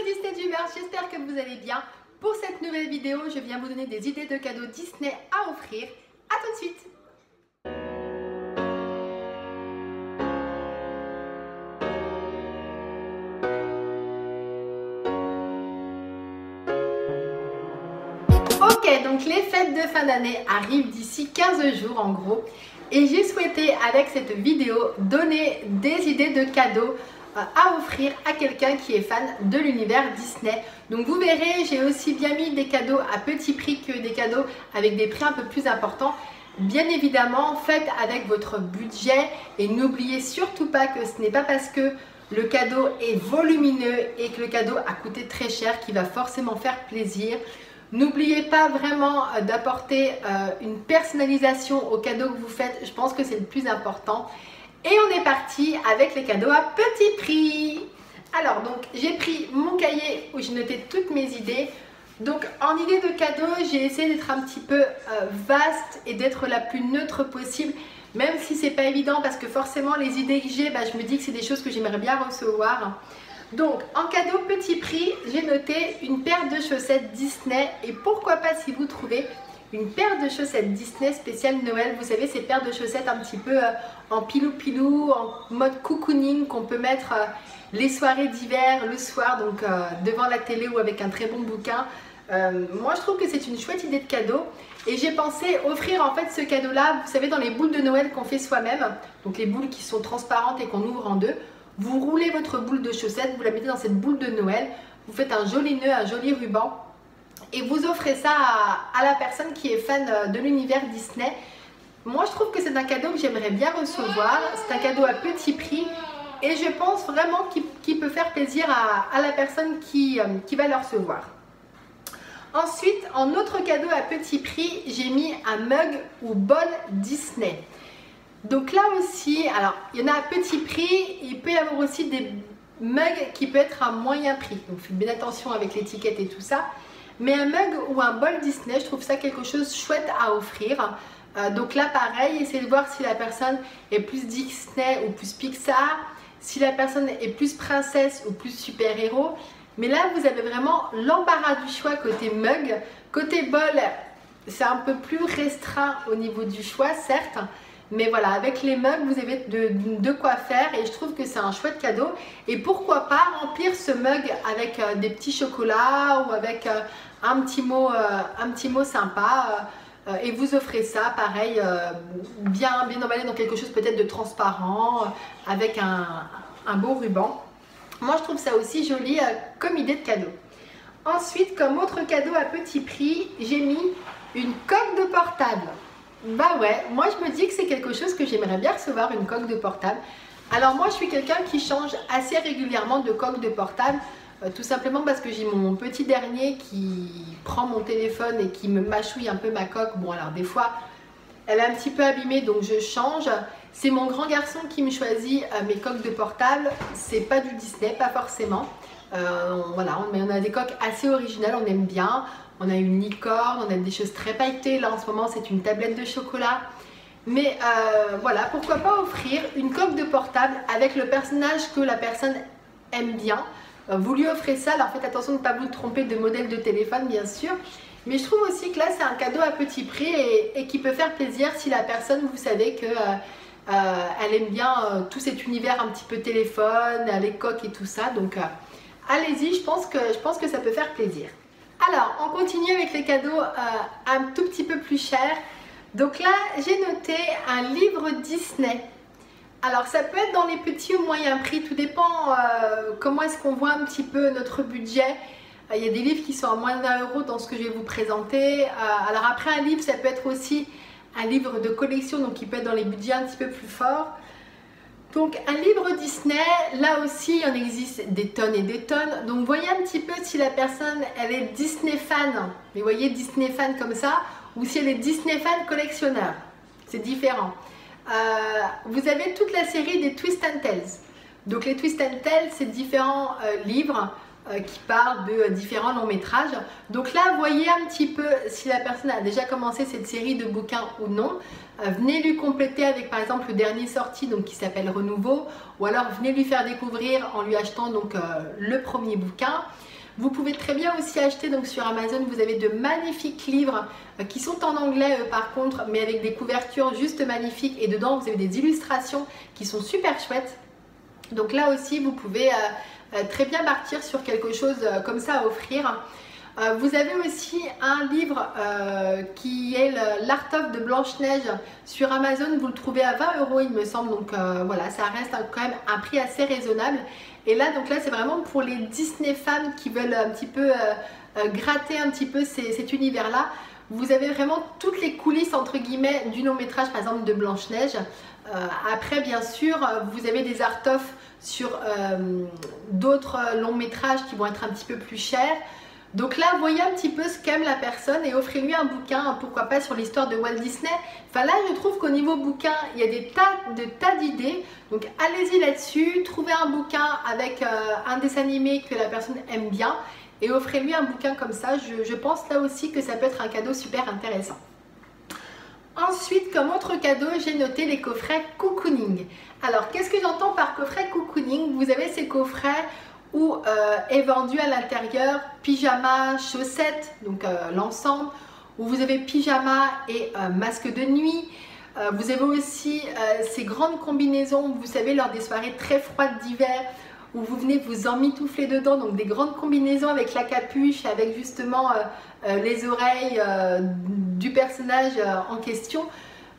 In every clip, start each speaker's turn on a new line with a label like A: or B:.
A: Disney Dreamers, j'espère que vous allez bien. Pour cette nouvelle vidéo, je viens vous donner des idées de cadeaux Disney à offrir. A tout de suite. Ok, donc les fêtes de fin d'année arrivent d'ici 15 jours en gros. Et j'ai souhaité avec cette vidéo donner des idées de cadeaux à offrir à quelqu'un qui est fan de l'univers Disney. Donc vous verrez, j'ai aussi bien mis des cadeaux à petit prix que des cadeaux avec des prix un peu plus importants. Bien évidemment, faites avec votre budget et n'oubliez surtout pas que ce n'est pas parce que le cadeau est volumineux et que le cadeau a coûté très cher qu'il va forcément faire plaisir. N'oubliez pas vraiment d'apporter une personnalisation au cadeau que vous faites. Je pense que c'est le plus important. Et on est parti avec les cadeaux à petit prix. Alors donc j'ai pris mon cahier où j'ai noté toutes mes idées. Donc en idée de cadeau, j'ai essayé d'être un petit peu vaste et d'être la plus neutre possible. Même si c'est pas évident parce que forcément les idées que j'ai, je me dis que c'est des choses que j'aimerais bien recevoir. Donc en cadeau petit prix, j'ai noté une paire de chaussettes Disney. Et pourquoi pas si vous trouvez une paire de chaussettes Disney spéciale Noël. Vous savez, ces paires de chaussettes un petit peu en pilou-pilou, en mode cocooning qu'on peut mettre les soirées d'hiver, le soir, donc devant la télé ou avec un très bon bouquin. Moi, je trouve que c'est une chouette idée de cadeau. Et j'ai pensé offrir en fait ce cadeau-là, vous savez, dans les boules de Noël qu'on fait soi-même. Donc les boules qui sont transparentes et qu'on ouvre en deux. Vous roulez votre boule de chaussettes, vous la mettez dans cette boule de Noël. Vous faites un joli nœud, un joli ruban. Et vous offrez ça à la personne qui est fan de l'univers Disney. Moi, je trouve que c'est un cadeau que j'aimerais bien recevoir. C'est un cadeau à petit prix. Et je pense vraiment qu'il peut faire plaisir à la personne qui va le recevoir. Ensuite, en autre cadeau à petit prix, j'ai mis un mug ou bol Disney. Donc là aussi, alors il y en a à petit prix. Il peut y avoir aussi des mugs qui peuvent être à moyen prix. Donc faites bien attention avec l'étiquette et tout ça. Mais un mug ou un bol Disney, je trouve ça quelque chose de chouette à offrir. Donc là, pareil, essayez de voir si la personne est plus Disney ou plus Pixar, si la personne est plus princesse ou plus super-héros. Mais là, vous avez vraiment l'embarras du choix côté mug. Côté bol, c'est un peu plus restreint au niveau du choix, certes. Mais voilà, avec les mugs, vous avez de quoi faire et je trouve que c'est un chouette cadeau. Et pourquoi pas remplir ce mug avec des petits chocolats ou avec un petit mot sympa. Et vous offrez ça, pareil, bien emballé dans quelque chose peut-être de transparent, avec un beau ruban. Moi, je trouve ça aussi joli comme idée de cadeau. Ensuite, comme autre cadeau à petit prix, j'ai mis une coque de portable. Bah ouais, moi je me dis que c'est quelque chose que j'aimerais bien recevoir, une coque de portable. Alors moi je suis quelqu'un qui change assez régulièrement de coque de portable, tout simplement parce que j'ai mon petit dernier qui prend mon téléphone et qui me mâchouille un peu ma coque. Bon alors des fois elle est un petit peu abîmée donc je change. C'est mon grand garçon qui me choisit mes coques de portable, c'est pas du Disney, pas forcément. Voilà, on a des coques assez originales, on aime bien. On a une licorne, on a des choses très pailletées. Là en ce moment c'est une tablette de chocolat. Mais voilà, pourquoi pas offrir une coque de portable avec le personnage que la personne aime bien. Vous lui offrez ça, alors faites attention de ne pas vous tromper de modèle de téléphone bien sûr. Mais je trouve aussi que là c'est un cadeau à petit prix et qui peut faire plaisir si la personne, vous savez que elle aime bien tout cet univers un petit peu téléphone, les coques et tout ça. Donc allez-y, je pense que ça peut faire plaisir. Alors, on continue avec les cadeaux un tout petit peu plus chers. Donc là, j'ai noté un livre Disney. Alors, ça peut être dans les petits ou moyens prix. Tout dépend comment est-ce qu'on voit un petit peu notre budget. Il y a des livres qui sont à moins d'1 € dans ce que je vais vous présenter. Alors après, un livre, ça peut être aussi un livre de collection, donc qui peut être dans les budgets un petit peu plus forts. Donc un livre Disney, là aussi il en existe des tonnes et des tonnes. Donc voyez un petit peu si la personne elle est Disney fan, mais voyez Disney fan comme ça, ou si elle est Disney fan collectionneur. C'est différent. Vous avez toute la série des Twist and Tales. Donc les Twist and Tales, c'est différents livres qui parlent de différents longs métrages. Donc là, voyez un petit peu si la personne a déjà commencé cette série de bouquins ou non. Venez lui compléter avec par exemple le dernier sorti donc, qui s'appelle Renouveau, ou alors venez lui faire découvrir en lui achetant donc, le premier bouquin. Vous pouvez très bien aussi acheter donc sur Amazon, vous avez de magnifiques livres qui sont en anglais par contre, mais avec des couvertures juste magnifiques et dedans vous avez des illustrations qui sont super chouettes. Donc là aussi vous pouvez très bien partir sur quelque chose comme ça à offrir. Vous avez aussi un livre qui est l'Art of de Blanche-Neige sur Amazon, vous le trouvez à 20 € il me semble, donc voilà, ça reste quand même un prix assez raisonnable. Et là, donc là c'est vraiment pour les Disney fans qui veulent un petit peu gratter un petit peu cet univers-là. Vous avez vraiment toutes les coulisses entre guillemets du long métrage par exemple de Blanche-Neige. Après bien sûr, vous avez des art-of sur d'autres longs métrages qui vont être un petit peu plus chers. Donc là, voyez un petit peu ce qu'aime la personne et offrez-lui un bouquin, pourquoi pas sur l'histoire de Walt Disney. Enfin là, je trouve qu'au niveau bouquin, il y a des tas d'idées. Donc allez-y là-dessus, trouvez un bouquin avec un dessin animé que la personne aime bien et offrez-lui un bouquin comme ça. Je pense là aussi que ça peut être un cadeau super intéressant. Ensuite, comme autre cadeau, j'ai noté les coffrets cocooning. Alors, qu'est-ce que j'entends par coffret cocooning? Vous avez ces coffrets où est vendu à l'intérieur pyjama, chaussettes, donc l'ensemble, où vous avez pyjama et masque de nuit. Vous avez aussi ces grandes combinaisons, vous savez, lors des soirées très froides d'hiver, où vous venez vous emmitoufler dedans, donc des grandes combinaisons avec la capuche, avec justement les oreilles du personnage en question.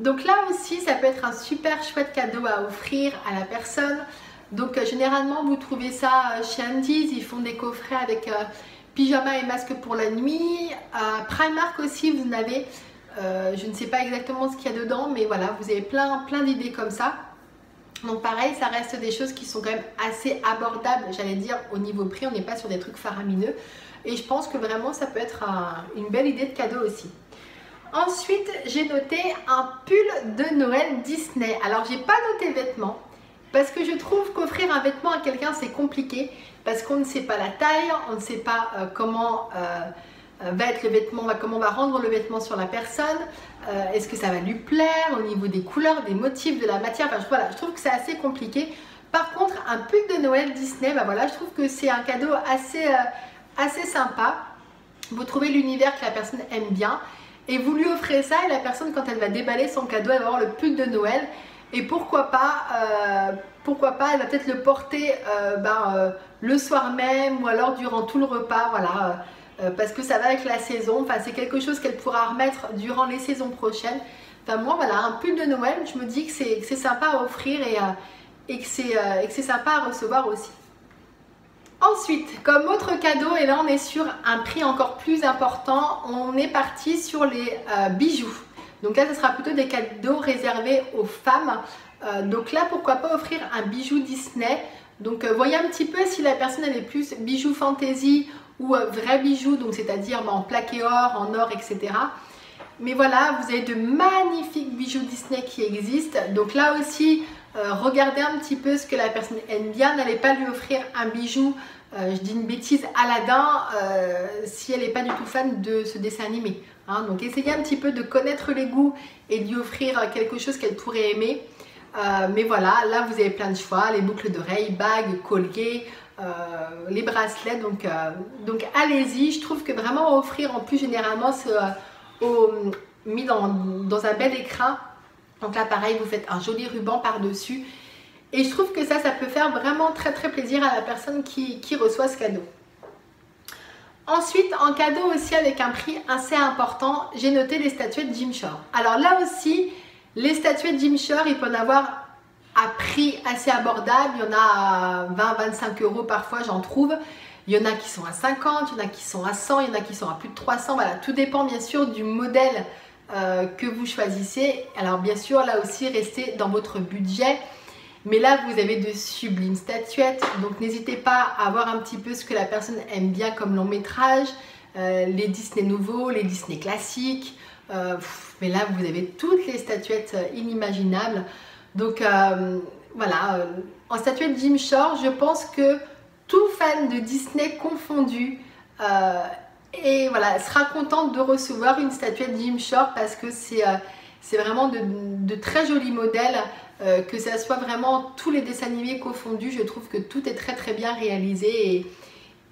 A: Donc là aussi, ça peut être un super chouette cadeau à offrir à la personne. Donc généralement vous trouvez ça chez Andy's, ils font des coffrets avec pyjama et masque pour la nuit. À Primark aussi vous en avez, je ne sais pas exactement ce qu'il y a dedans, mais voilà, vous avez plein d'idées comme ça. Donc pareil, ça reste des choses qui sont quand même assez abordables, j'allais dire au niveau prix, on n'est pas sur des trucs faramineux. Et je pense que vraiment ça peut être une belle idée de cadeau aussi. Ensuite j'ai noté un pull de Noël Disney. Alors j'ai pas noté vêtements, parce que je trouve qu'offrir un vêtement à quelqu'un c'est compliqué, parce qu'on ne sait pas la taille, on ne sait pas comment va être le vêtement, comment on va rendre le vêtement sur la personne, est-ce que ça va lui plaire au niveau des couleurs, des motifs, de la matière, enfin voilà, je trouve que c'est assez compliqué. Par contre un pull de Noël Disney, voilà, je trouve que c'est un cadeau assez sympa. Vous trouvez l'univers que la personne aime bien et vous lui offrez ça et la personne quand elle va déballer son cadeau, elle va avoir le pull de Noël. Et pourquoi pas, elle va peut-être le porter le soir même ou alors durant tout le repas, voilà, parce que ça va avec la saison. Enfin, c'est quelque chose qu'elle pourra remettre durant les saisons prochaines. Enfin, moi, voilà, un pull de Noël, je me dis que c'est sympa à offrir et que c'est sympa à recevoir aussi. Ensuite, comme autre cadeau, et là on est sur un prix encore plus important, on est parti sur les bijoux. Donc là, ce sera plutôt des cadeaux réservés aux femmes. Donc là, pourquoi pas offrir un bijou Disney. Donc voyez un petit peu si la personne elle est plus bijoux fantasy ou vrai bijoux, donc c'est-à-dire en plaqué or, en or, etc. Mais voilà, vous avez de magnifiques bijoux Disney qui existent. Donc là aussi, regardez un petit peu ce que la personne aime bien. N'allez pas lui offrir un bijou, je dis une bêtise, Aladdin, si elle n'est pas du tout fan de ce dessin animé. Hein. Donc essayez un petit peu de connaître les goûts et de lui offrir quelque chose qu'elle pourrait aimer. Mais voilà, là vous avez plein de choix, les boucles d'oreilles, bagues, colliers, les bracelets. Donc allez-y, je trouve que vraiment offrir en plus généralement mis dans un bel écrin. Donc là pareil, vous faites un joli ruban par-dessus. Et je trouve que ça peut faire vraiment très plaisir à la personne qui reçoit ce cadeau. Ensuite, en cadeau aussi avec un prix assez important, j'ai noté les statuettes Jim Shore. Alors là aussi, les statuettes Jim Shore, il peut en avoir à prix assez abordable. Il y en a à 20-25 € parfois, j'en trouve. Il y en a qui sont à 50, il y en a qui sont à 100, il y en a qui sont à plus de 300. Voilà, tout dépend bien sûr du modèle que vous choisissez. Alors bien sûr, là aussi, restez dans votre budget. Mais là, vous avez de sublimes statuettes. Donc n'hésitez pas à voir un petit peu ce que la personne aime bien comme long métrage. Les Disney nouveaux, les Disney classiques. Mais là, vous avez toutes les statuettes inimaginables. Donc voilà, en statuette Jim Shore, je pense que tout fan de Disney confondu et voilà, sera content de recevoir une statuette Jim Shore parce que c'est vraiment de très jolis modèles, que ça soit vraiment tous les dessins animés confondus. Je trouve que tout est très bien réalisé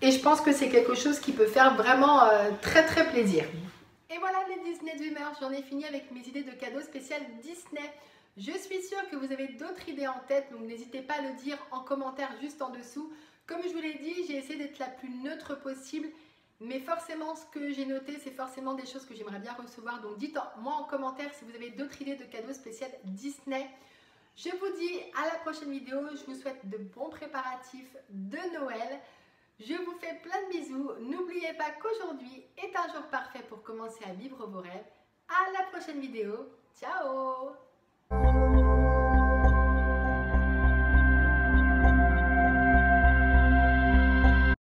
A: et je pense que c'est quelque chose qui peut faire vraiment très très plaisir. Et voilà les Disney Dreamers, j'en ai fini avec mes idées de cadeaux spécial Disney. Je suis sûre que vous avez d'autres idées en tête, donc n'hésitez pas à le dire en commentaire juste en dessous. Comme je vous l'ai dit, j'ai essayé d'être la plus neutre possible, mais forcément ce que j'ai noté, c'est forcément des choses que j'aimerais bien recevoir. Donc dites-moi en commentaire si vous avez d'autres idées de cadeaux spécial Disney. Je vous dis à la prochaine vidéo, je vous souhaite de bons préparatifs de Noël. Je vous fais plein de bisous. N'oubliez pas qu'aujourd'hui est un jour parfait pour commencer à vivre vos rêves. À la prochaine vidéo. Ciao!